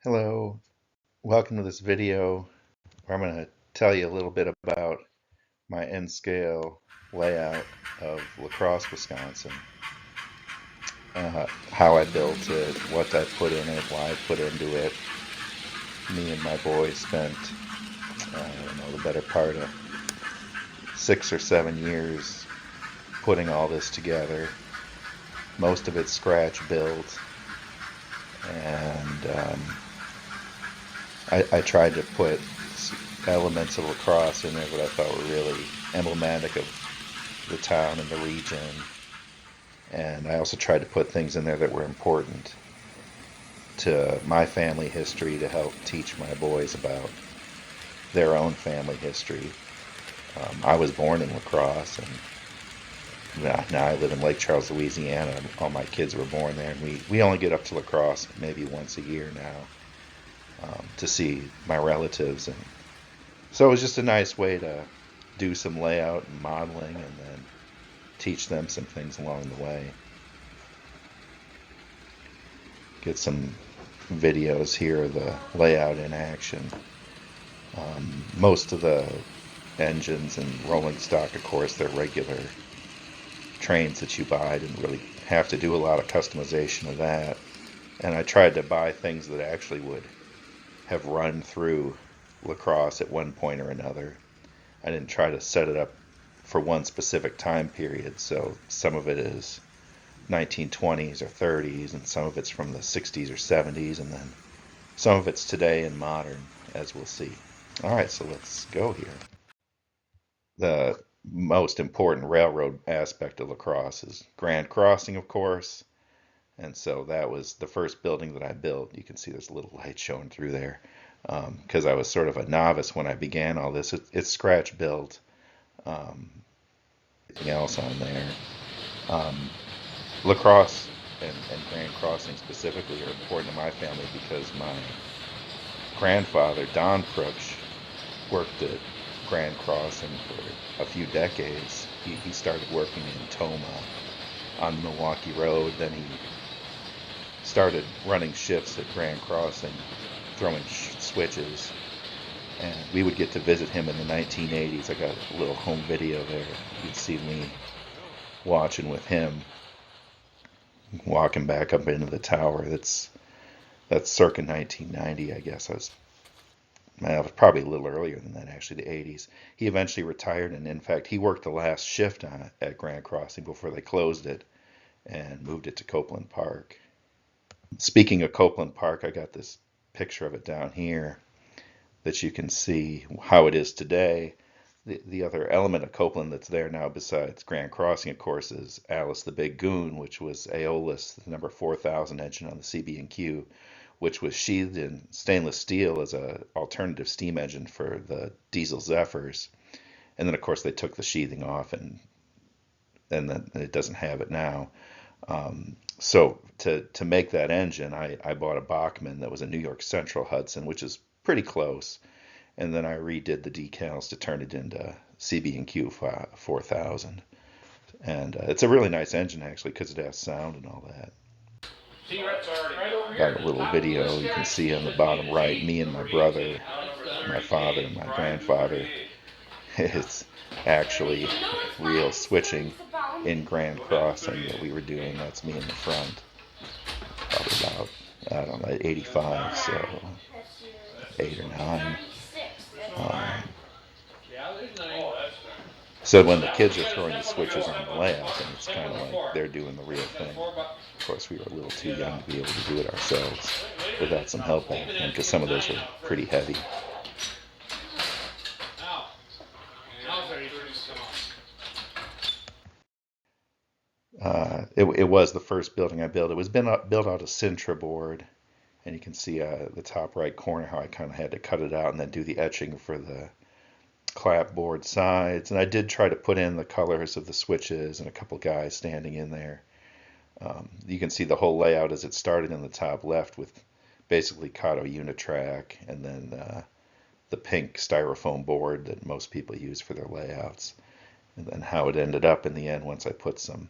Hello, welcome to this video where I'm going to tell you a little bit about my N-scale layout of La Crosse, Wisconsin. How I built it, what I put in it, why I put into it. Me and my boys spent, I don't know, the better part of 6 or 7 years putting all this together. Most of it's scratch built, and I tried to put elements of La Crosse in there that I thought were really emblematic of the town and the region. And I also tried to put things in there that were important to my family history to help teach my boys about their own family history. I was born in La Crosse, and now I live in Lake Charles, Louisiana. All my kids were born there, and we only get up to La Crosse maybe once a year now to see my relatives. And so it was just a nice way to do some layout and modeling and then teach them some things along the way. Get some videos here of the layout in action. Most of the engines and rolling stock, of course, they're regular trains that you buy. I didn't really have to do a lot of customization of that. And I tried to buy things that actually would have run through La Crosse at one point or another. I didn't try to set it up for one specific time period, so some of it is 1920s or 30s, and some of it's from the 60s or 70s, and then some of it's today and modern, as we'll see. All right, so let's go here. The most important railroad aspect of La Crosse is Grand Crossing, of course, and so that was the first building that I built. You can see there's a little light showing through there because I was sort of a novice when I began all this. It's scratch built. Anything else on there? La Crosse and Grand Crossing specifically are important to my family because my grandfather, Don Proksch, worked at Grand Crossing for a few decades. He started working in Toma on Milwaukee Road, then he started running shifts at Grand Crossing, throwing switches, and we would get to visit him in the 1980s. I got a little home video there. You'd see me watching with him, walking back up into the tower. That's circa 1990, I guess. It was probably a little earlier than that, actually, the 80s. He eventually retired, and in fact, he worked the last shift at Grand Crossing before they closed it and moved it to Copeland Park. Speaking of Copeland Park, I got this picture of it down here that you can see how it is today. The other element of Copeland that's there now besides Grand Crossing, of course, is Alice the Big Goon, which was Aeolus, the number 4000 engine on the CB&Q, which was sheathed in stainless steel as an alternative steam engine for the diesel Zephyrs. And then, of course, they took the sheathing off, and then it doesn't have it now. So to make that engine, I bought a Bachmann that was a New York Central Hudson, which is pretty close. And then I redid the decals to turn it into CB&Q 4000. And it's a really nice engine, actually, because it has sound and all that. Got a little video you can see on the bottom right, me and my brother, my father and my grandfather. It's actually real switching in Grand Crossing that we were doing. That's me in the front. Probably about, I don't know, 85, so 8 or 9. So when the kids are throwing the switches on the layout, then it's kind of like they're doing the real thing. Of course, we were a little too young to be able to do it ourselves without some help back then, because some of those were pretty heavy. It was the first building I built. It was built out of Sintra board, and you can see the top right corner how I kind of had to cut it out and then do the etching for the clapboard sides. And I did try to put in the colors of the switches and a couple guys standing in there. You can see the whole layout as it started in the top left with basically Kato Unitrack, and then the pink styrofoam board that most people use for their layouts, and then how it ended up in the end once I put some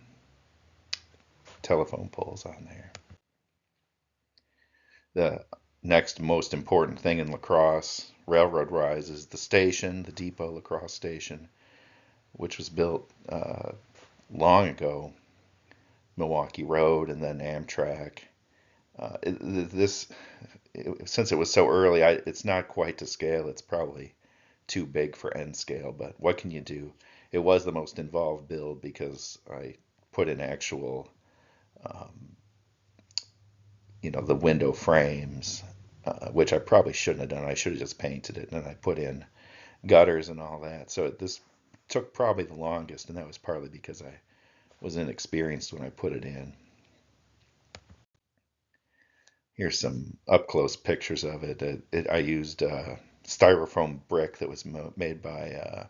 telephone poles on there. next most important thing in lacrosse, railroad wise, is the station, the depot lacrosse station, which was built long ago, Milwaukee Road and then Amtrak. This, since it was so early, it's not quite to scale. It's probably too big for end scale, but what can you do? It was the most involved build because I put in actual, um, the window frames, which I probably shouldn't have done. I should have just painted it, and then I put in gutters and all that. So this took probably the longest, and that was partly because I was inexperienced when I put it in. Here's some up close pictures of it. I used styrofoam brick that was made by, I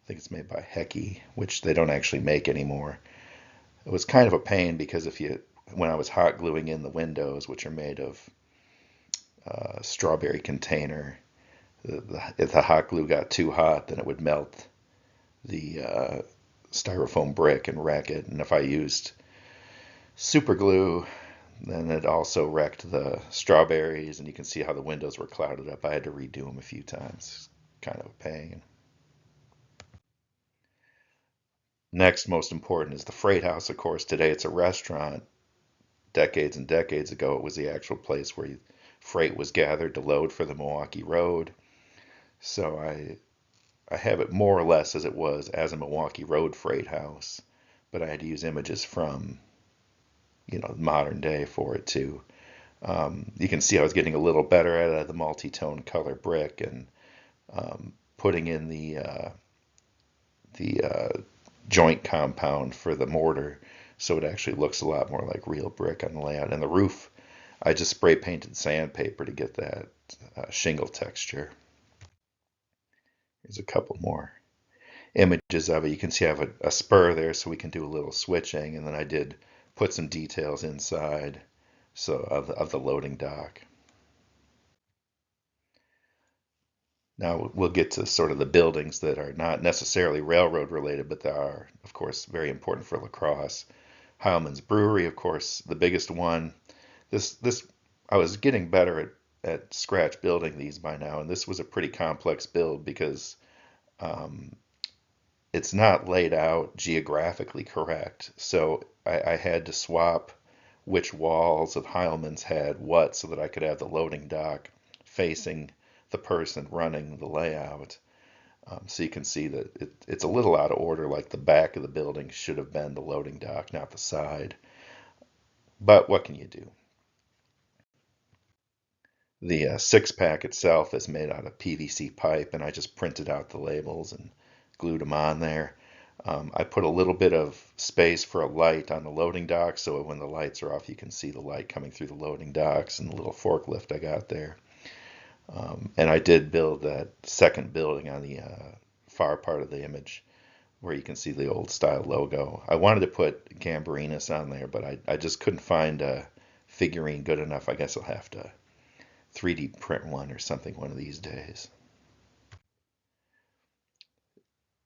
think it's made by Hecky, which they don't actually make anymore. It was kind of a pain because when I was hot gluing in the windows, which are made of strawberry container, if the hot glue got too hot, then it would melt the styrofoam brick and wreck it. And if I used super glue, then it also wrecked the strawberries, and you can see how the windows were clouded up. I had to redo them a few times. Kind of a pain. Next, most important, is the freight house, of course. Today it's a restaurant. Decades and decades ago, it was the actual place where freight was gathered to load for the Milwaukee Road. So I have it more or less as it was as a Milwaukee Road freight house, but I had to use images from, modern day for it too. You can see I was getting a little better at the multi-tone color brick and putting in the joint compound for the mortar, so it actually looks a lot more like real brick on the layout. And the roof, I just spray painted sandpaper to get that shingle texture. Here's a couple more images of it. You can see I have a spur there, so we can do a little switching, and then I did put some details inside of the loading dock. Now we'll get to sort of the buildings that are not necessarily railroad related, but they are, of course, very important for lacrosse. Heileman's Brewery, of course, the biggest one. This I was getting better at scratch building these by now, and this was a pretty complex build because um, it's not laid out geographically correct. So I had to swap which walls of Heileman's had what so that I could have the loading dock facing the person running the layout. So you can see that it's a little out of order, like the back of the building should have been the loading dock, not the side. But what can you do? The six pack itself is made out of PVC pipe, and I just printed out the labels and glued them on there. I put a little bit of space for a light on the loading dock, so when the lights are off, you can see the light coming through the loading docks and the little forklift I got there. And I did build that second building on the far part of the image where you can see the old style logo. I wanted to put Gambrinus on there, but I just couldn't find a figurine good enough. I guess I'll have to 3D print one or something one of these days.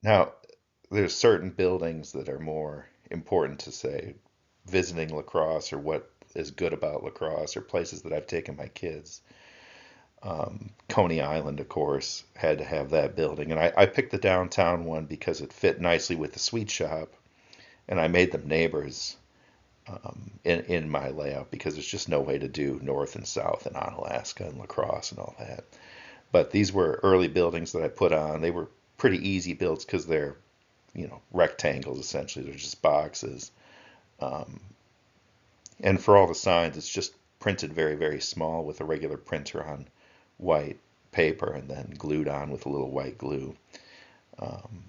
Now, there's certain buildings that are more important to, say, visiting lacrosse or what is good about lacrosse or places that I've taken my kids. Coney Island, of course, had to have that building. And I picked the downtown one because it fit nicely with the sweet shop. And I made them neighbors in my layout because there's just no way to do north and south and Onalaska and lacrosse and all that. But these were early buildings that I put on. They were pretty easy builds because they're, rectangles essentially. They're just boxes. Um, and for all the signs, it's just printed very, very small with a regular printer on white paper and then glued on with a little white glue. Um,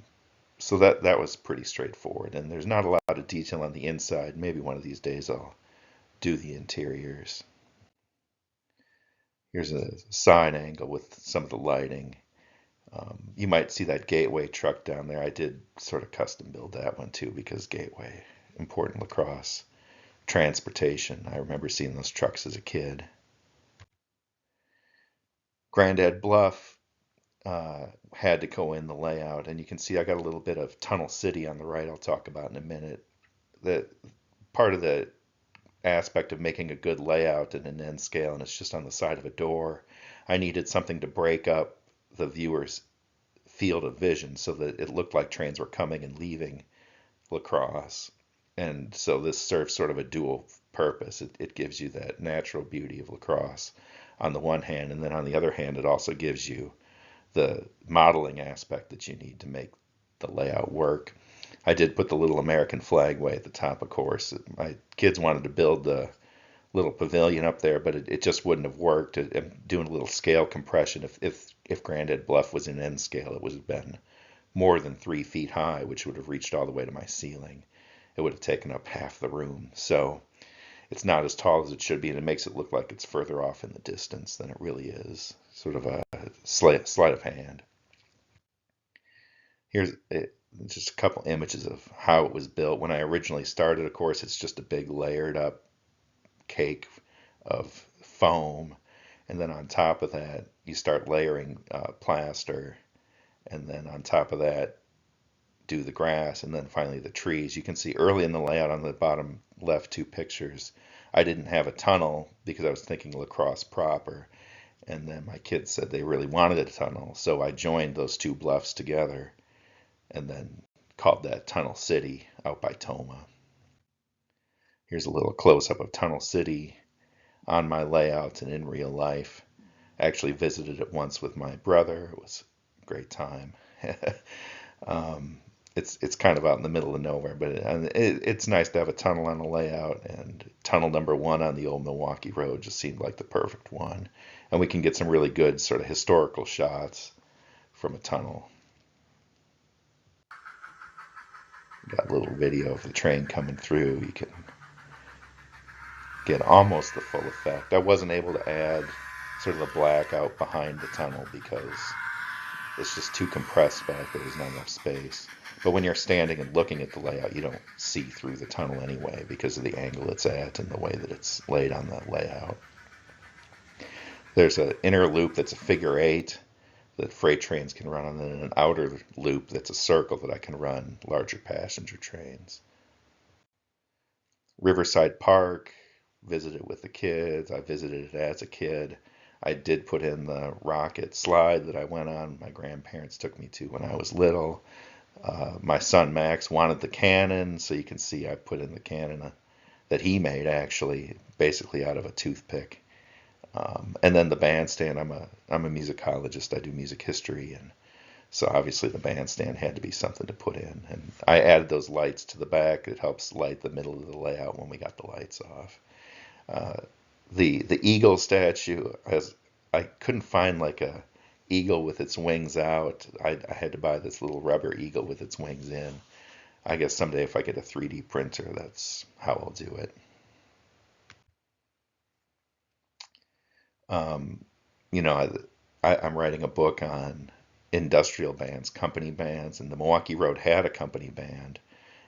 so that was pretty straightforward. And there's not a lot of detail on the inside. Maybe one of these days I'll do the interiors. Here's a side angle with some of the lighting. You might see that Gateway truck down there. I did sort of custom build that one too because Gateway, important lacrosse transportation. I remember seeing those trucks as a kid. Grandad Bluff had to go in the layout, and you can see I got a little bit of Tunnel City on the right. I'll talk about in a minute. The part of the aspect of making a good layout in an N scale, and it's just on the side of a door. I needed something to break up the viewer's field of vision so that it looked like trains were coming and leaving La Crosse. And so this serves sort of a dual purpose. It gives you that natural beauty of La Crosse on the one hand, and then on the other hand, it also gives you the modeling aspect that you need to make the layout work. I did put the little American flag way at the top, of course. My kids wanted to build the little pavilion up there, but it just wouldn't have worked. I'm doing a little scale compression. If Grandad Bluff was in N scale, it would have been more than 3 feet high, which would have reached all the way to my ceiling. It would have taken up half the room. So it's not as tall as it should be, and it makes it look like it's further off in the distance than it really is. Sort of a sleight of hand. Here's just a couple images of how it was built. When I originally started, of course, it's just a big layered up cake of foam, and then on top of that, you start layering plaster, and then on top of that, do the grass, and then finally the trees. You can see early in the layout on the bottom left two pictures, I didn't have a tunnel because I was thinking La Crosse proper, and then my kids said they really wanted a tunnel, so I joined those two bluffs together and then called that Tunnel City out by Toma. Here's a little close-up of Tunnel City on my layout and in real life. I actually visited it once with my brother. It was a great time. It's kind of out in the middle of nowhere, but it's nice to have a tunnel on a layout, and tunnel number 1 on the old Milwaukee Road just seemed like the perfect one. And we can get some really good sort of historical shots from a tunnel. Got a little video of the train coming through. You can get almost the full effect. I wasn't able to add sort of the blackout behind the tunnel because it's just too compressed back there. There's not enough space. But when you're standing and looking at the layout, you don't see through the tunnel anyway because of the angle it's at and the way that it's laid on the layout. There's an inner loop that's a figure 8 that freight trains can run on, and then an outer loop that's a circle that I can run larger passenger trains. Riverside Park, visited with the kids. I visited it as a kid. I did put in the rocket slide that I went on. My grandparents took me to when I was little. My son Max wanted the cannon, so you can see I put in the cannon that he made actually, basically out of a toothpick. And then the bandstand. I'm a musicologist. I do music history, and so obviously the bandstand had to be something to put in. And I added those lights to the back. It helps light the middle of the layout when we got the lights off. The eagle statue I couldn't find like a eagle with its wings out. I had to buy this little rubber eagle with its wings in. I guess someday if I get a 3D printer, that's how I'll do it. Um, you know, I'm writing a book on industrial bands, company bands, and the Milwaukee Road had a company band,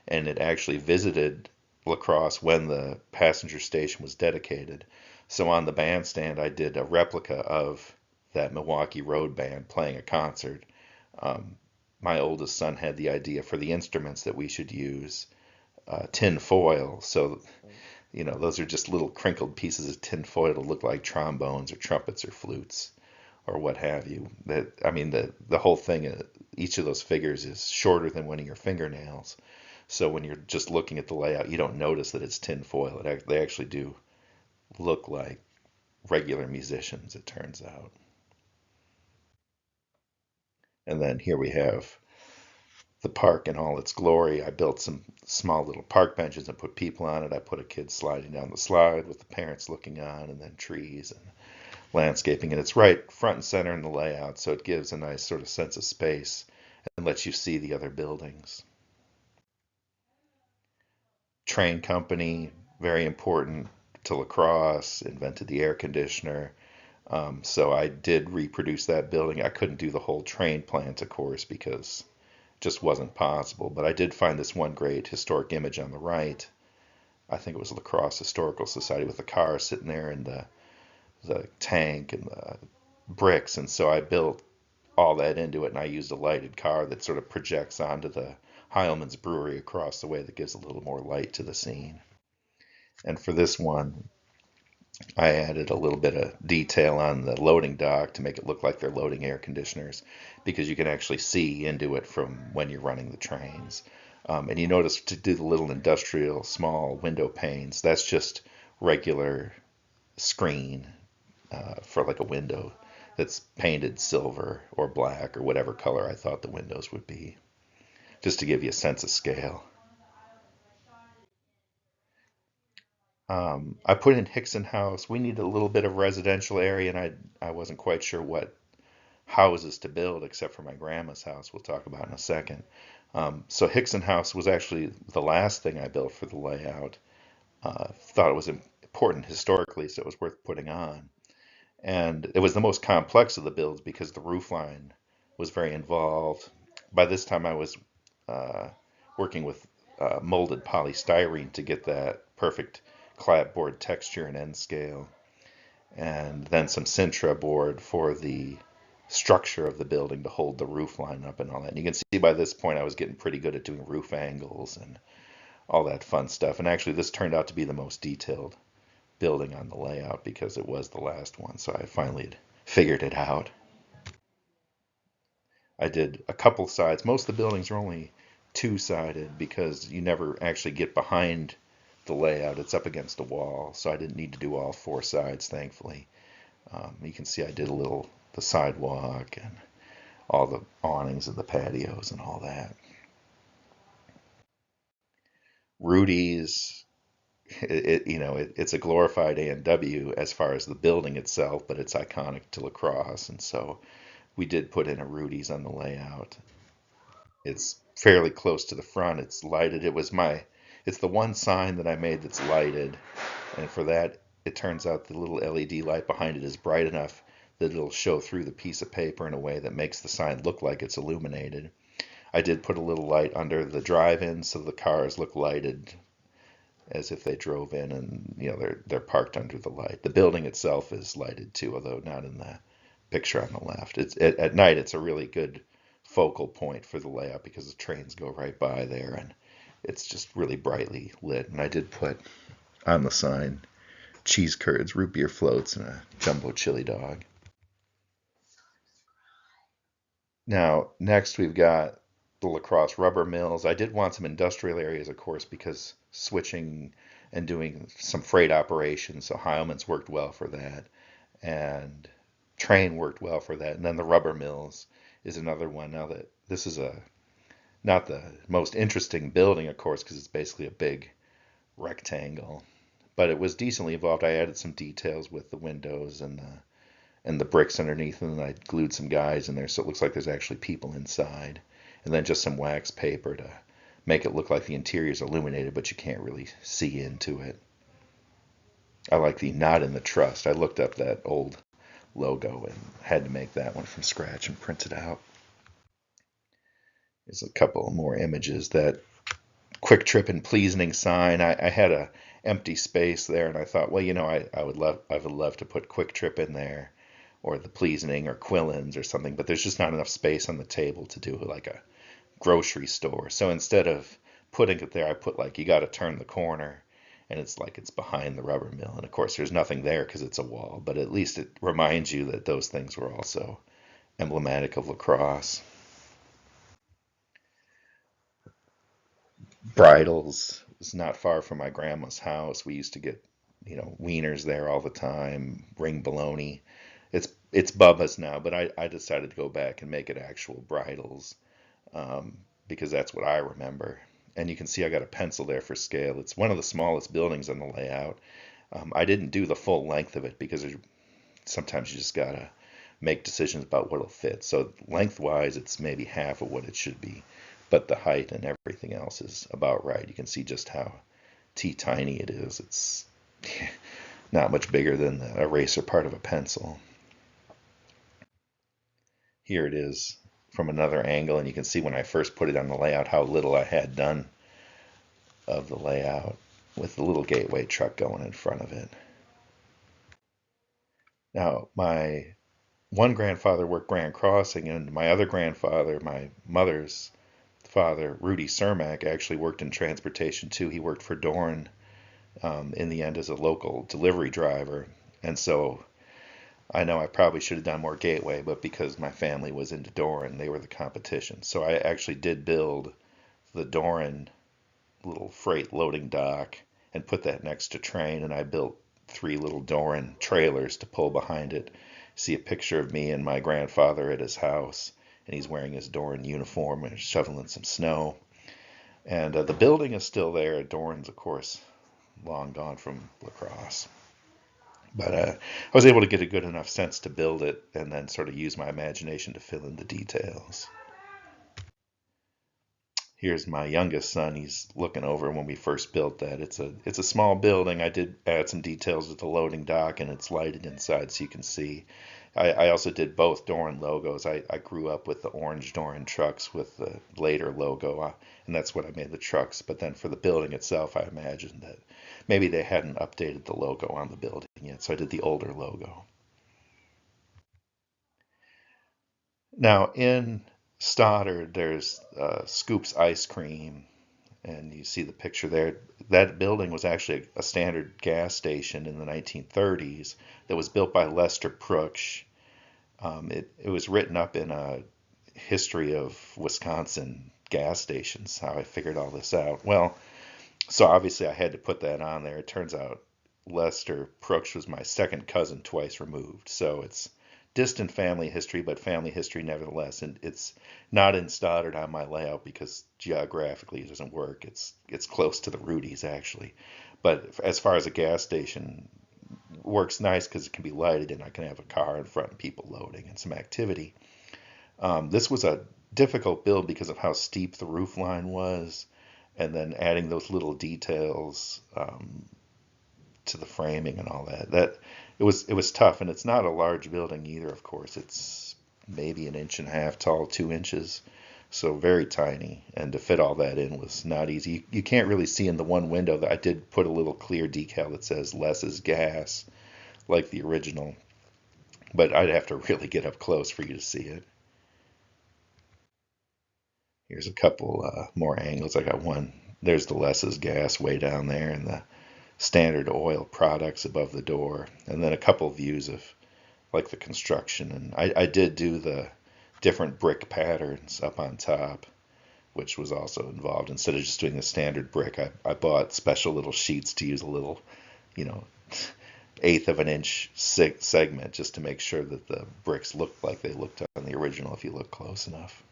and it actually visited La Crosse when the passenger station was dedicated. So on the bandstand, I did a replica of that Milwaukee Road band playing a concert. Um, my oldest son had the idea for the instruments that we should use tin foil. So, those are just little crinkled pieces of tin foil to look like trombones or trumpets or flutes or what have you. The whole thing, each of those figures is shorter than one of your fingernails. So when you're just looking at the layout, you don't notice that it's tin foil. They actually do look like regular musicians, it turns out. And then here we have the park in all its glory. I built some small little park benches and put people on it. I put a kid sliding down the slide with the parents looking on, and then trees and landscaping. And it's right front and center in the layout, so it gives a nice sort of sense of space and lets you see the other buildings. Train company, very important to La Crosse, invented the air conditioner. So I did reproduce that building. I couldn't do the whole train plant, of course, because it just wasn't possible. But I did find this one great historic image on the right. I think it was La Crosse Historical Society with the car sitting there and the tank and the bricks. And so I built all that into it, and I used a lighted car that sort of projects onto the Heileman's Brewery across the way that gives a little more light to the scene. And for this one, I added a little bit of detail on the loading dock to make it look like they're loading air conditioners because you can actually see into it from when you're running the trains. And you notice to do the little industrial small window panes, that's just regular screen for like a window that's painted silver or black or whatever color I thought the windows would be, just to give you a sense of scale. I put in Hixon House. We needed a little bit of residential area, and I wasn't quite sure what houses to build except for my grandma's house. We'll talk about in a second. So Hixon House was actually the last thing I built for the layout. Thought it was important historically, so it was worth putting on. And it was the most complex of the builds because the roof line was very involved. By this time, I was uh, working with molded polystyrene to get that perfect clapboard texture and end scale, and then some Sintra board for the structure of the building to hold the roof line up and all that. And you can see by this point I was getting pretty good at doing roof angles and all that fun stuff. And actually, this turned out to be the most detailed building on the layout because it was the last one. So I finally had figured it out. I did a couple sides. Most of the buildings are only two-sided because you never actually get behind the layout. It's up against a wall, so I didn't need to do all four sides, thankfully. You can see I did a little the sidewalk and all the awnings of the patios and all that. Rudy's, it's a glorified A&W as far as the building itself, but it's iconic to La Crosse, and so we did put in a Rudy's on the layout. It's fairly close to the front. It's lighted. It's the one sign that I made that's lighted, and for that, it turns out the little LED light behind it is bright enough that it'll show through the piece of paper in a way that makes the sign look like it's illuminated. I did put a little light under the drive-in so the cars look lighted as if they drove in, and they're parked under the light. The building itself is lighted too, although not in the picture on the left. At night it's a really good focal point for the layout because the trains go right by there and it's just really brightly lit. And I did put on the sign cheese curds, root beer floats, and a jumbo chili dog. Now, next we've got the La Crosse rubber mills. I did want some industrial areas, of course, because switching and doing some freight operations, so Heileman's worked well for that, and Trane worked well for that. And then the rubber mills is another one. Now that this is not the most interesting building, of course, because it's basically a big rectangle, but it was decently involved. I added some details with the windows and the bricks underneath, and then I glued some guys in there so it looks like there's actually people inside. And then just some wax paper to make it look like the interior is illuminated, but you can't really see into it. I like the "not in the trust." I looked up that old logo and had to make that one from scratch and print it out. There's a couple more images. That Quick Trip and Pleasing sign, I had a empty space there, and I thought, well, I would love to put Quick Trip in there, or the Pleasing or Quillen's or something, but there's just not enough space on the table to do like a grocery store. So instead of putting it there, I put like you got to turn the corner, and it's like it's behind the rubber mill. And of course, there's nothing there because it's a wall, but at least it reminds you that those things were also emblematic of La Crosse. Breidels is not far from my grandma's house. We used to get, wieners there all the time, ring bologna. It's Bubba's now, but I decided to go back and make it actual Breidels, because that's what I remember. And you can see I got a pencil there for scale. It's one of the smallest buildings on the layout. I didn't do the full length of it because sometimes you just gotta make decisions about what'll fit. So lengthwise, it's maybe half of what it should be, but the height and everything else is about right. You can see just how tiny it is. It's not much bigger than the eraser part of a pencil. Here it is from another angle, and you can see when I first put it on the layout how little I had done of the layout with the little gateway truck going in front of it. Now, my one grandfather worked Grand Crossing, and my other grandfather, my mother's father, Rudy Cermak, actually worked in transportation too. He worked for Dohrn in the end as a local delivery driver. And so I know I probably should have done more Gateway, but because my family was into Dohrn, they were the competition. So I actually did build the Dohrn little freight loading dock and put that next to Trane, and I built three little Dohrn trailers to pull behind it. See a picture of me and my grandfather at his house, and he's wearing his Dohrn uniform and shoveling some snow. And the building is still there. Dohrn's, of course, long gone from La Crosse. But I was able to get a good enough sense to build it and then sort of use my imagination to fill in the details. Here's my youngest son. He's looking over when we first built that. It's a small building. I did add some details with the loading dock, and it's lighted inside so you can see. I also did both Dohrn logos. I grew up with the orange Dohrn trucks with the later logo, and that's what I made the trucks. But then for the building itself, I imagined that maybe they hadn't updated the logo on the building yet, so I did the older logo. Now in Stoddard, there's Scoops Ice Cream, and you see the picture there. That building was actually a standard gas station in the 1930s that was built by Lester Proksch. It was written up in a history of Wisconsin gas stations, how I figured all this out. Well, so obviously I had to put that on there. It turns out Lester Proksch was my second cousin twice removed. So it's distant family history, but family history nevertheless. And it's not in Stoddard on my layout because geographically it doesn't work. It's close to the Rudy's actually. But as far as a gas station, works nice because it can be lighted and I can have a car in front and people loading and some activity. This was a difficult build because of how steep the roof line was, and then adding those little details to the framing and all that. It was tough, and it's not a large building either. Of course, it's maybe an inch and a half tall, 2 inches, so very tiny. And to fit all that in was not easy. You can't really see in the one window that I did put a little clear decal that says "less is gas," like the original, but I'd have to really get up close for you to see it. Here's a couple more angles. I got one. There's the "less is gas" way down there, and the Standard Oil products above the door, and then a couple views of like the construction. And I did do the different brick patterns up on top, which was also involved. Instead of just doing the standard brick, I bought special little sheets to use a little, you know, eighth of an inch segment just to make sure that the bricks looked like they looked on the original if you look close enough.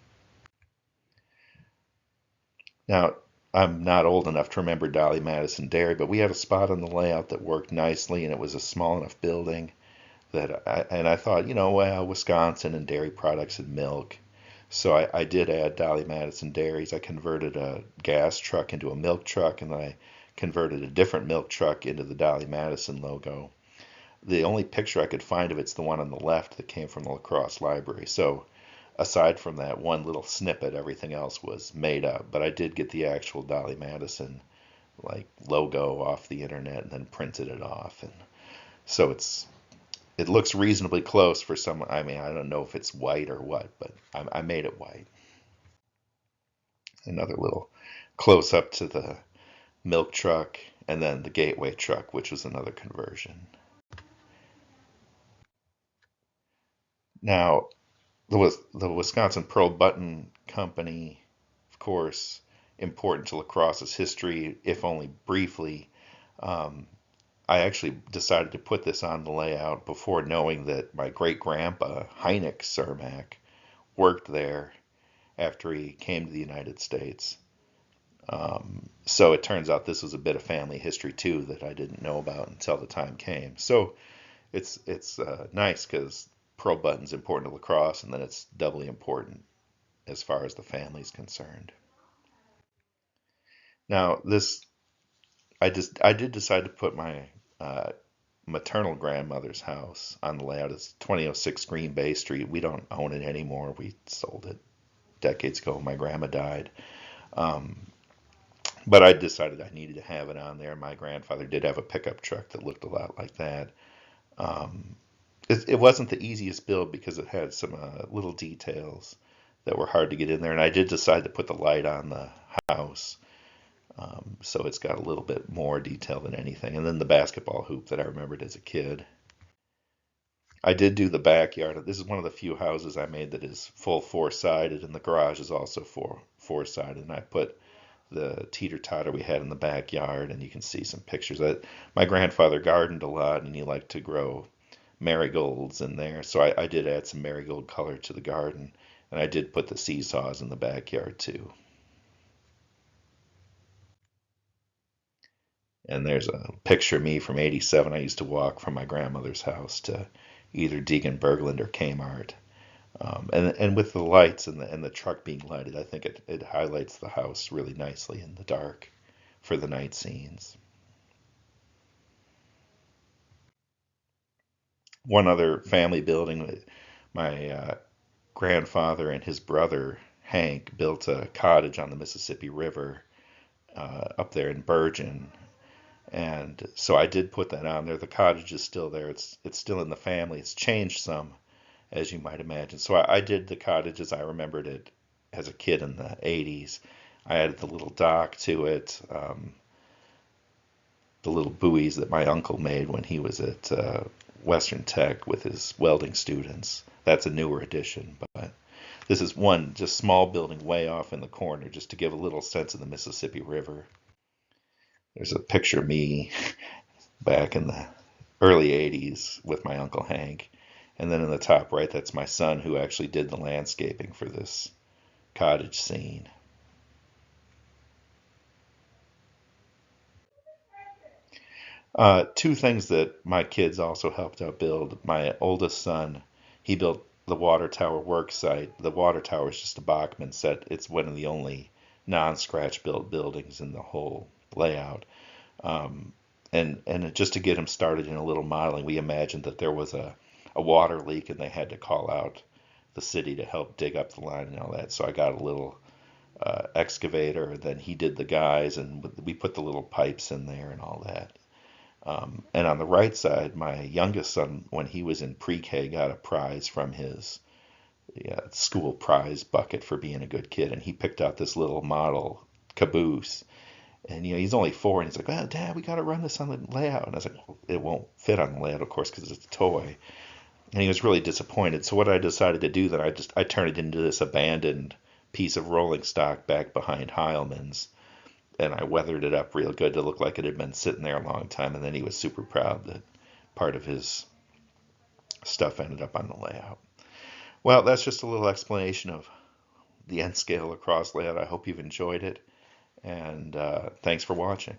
Now, I'm not old enough to remember Dolly Madison Dairy, but we had a spot on the layout that worked nicely, and it was a small enough building and I thought, well, Wisconsin and dairy products and milk. So I did add Dolly Madison Dairies. I converted a gas truck into a milk truck, and then I converted a different milk truck into the Dolly Madison logo. The only picture I could find of it's the one on the left that came from the La Crosse library. So aside from that one little snippet, everything else was made up. But I did get the actual Dolly Madison like logo off the internet and then printed it off. And so it looks reasonably close for some. I mean, I don't know if it's white or what, but I made it white. Another little close up to the milk truck, and then the gateway truck, which was another conversion. Now, the Wisconsin Pearl Button Company, of course, important to La Crosse's history, if only briefly. Um, I actually decided to put this on the layout before knowing that my great grandpa, Heinrich Cermak, worked there after he came to the United States. So it turns out this was a bit of family history too that I didn't know about until the time came. So it's nice because Pearl Button's important to La Crosse, and then it's doubly important as far as the family's concerned. Now this I did decide to put my uh, maternal grandmother's house on the layout. It's 2006 Green Bay Street. We don't own it anymore. We sold it decades ago. My grandma died. Um, but I decided I needed to have it on there. My grandfather did have a pickup truck that looked a lot like that. Um, it wasn't the easiest build because it had some little details that were hard to get in there. And I did decide to put the light on the house. So it's got a little bit more detail than anything. And then the basketball hoop that I remembered as a kid. I did do the backyard. This is one of the few houses I made that is full four-sided, and the garage is also four-sided. And I put the teeter-totter we had in the backyard, and you can see some pictures. My grandfather gardened a lot, and he liked to grow marigolds in there. So I did add some marigold color to the garden, and I did put the seesaws in the backyard too. And there's a picture of me from '87. I used to walk from my grandmother's house to either Deacon Bergland or Kmart. And with the lights and the truck being lighted, I think it highlights the house really nicely in the dark for the night scenes. One other family building, my grandfather and his brother Hank built a cottage on the Mississippi River up there in Bergen. And so I did put that on there. The cottage is still there. It's still in the family. It's changed some, as you might imagine. So I did the cottage as I remembered it as a kid in the '80s. I added the little dock to it, the little buoys that my uncle made when he was at Western Tech with his welding students. That's a newer addition, but this is one just small building way off in the corner just to give a little sense of the Mississippi River. There's a picture of me back in the early '80s with my Uncle Hank. And then in the top right, that's my son who actually did the landscaping for this cottage scene. Two things that my kids also helped out build. My oldest son, he built the water tower work site. The water tower is just a Bachmann set. It's one of the only non-scratch built buildings in the whole layout. Um, and just to get him started in a little modeling, we imagined that there was a water leak and they had to call out the city to help dig up the line and all that. So I got a little excavator, and then he did the guys, and we put the little pipes in there and all that. And on the right side, my youngest son, when he was in pre-K, got a prize from his school prize bucket for being a good kid, and he picked out this little model caboose. And he's only 4, and he's like, "Well, Dad, we got to run this on the layout." And I was like, well, "It won't fit on the layout, of course, because it's a toy." And he was really disappointed. So what I decided to do then, I turned it into this abandoned piece of rolling stock back behind Heileman's, and I weathered it up real good to look like it had been sitting there a long time. And then he was super proud that part of his stuff ended up on the layout. Well, that's just a little explanation of the N scale lacrosse layout. I hope you've enjoyed it, and thanks for watching.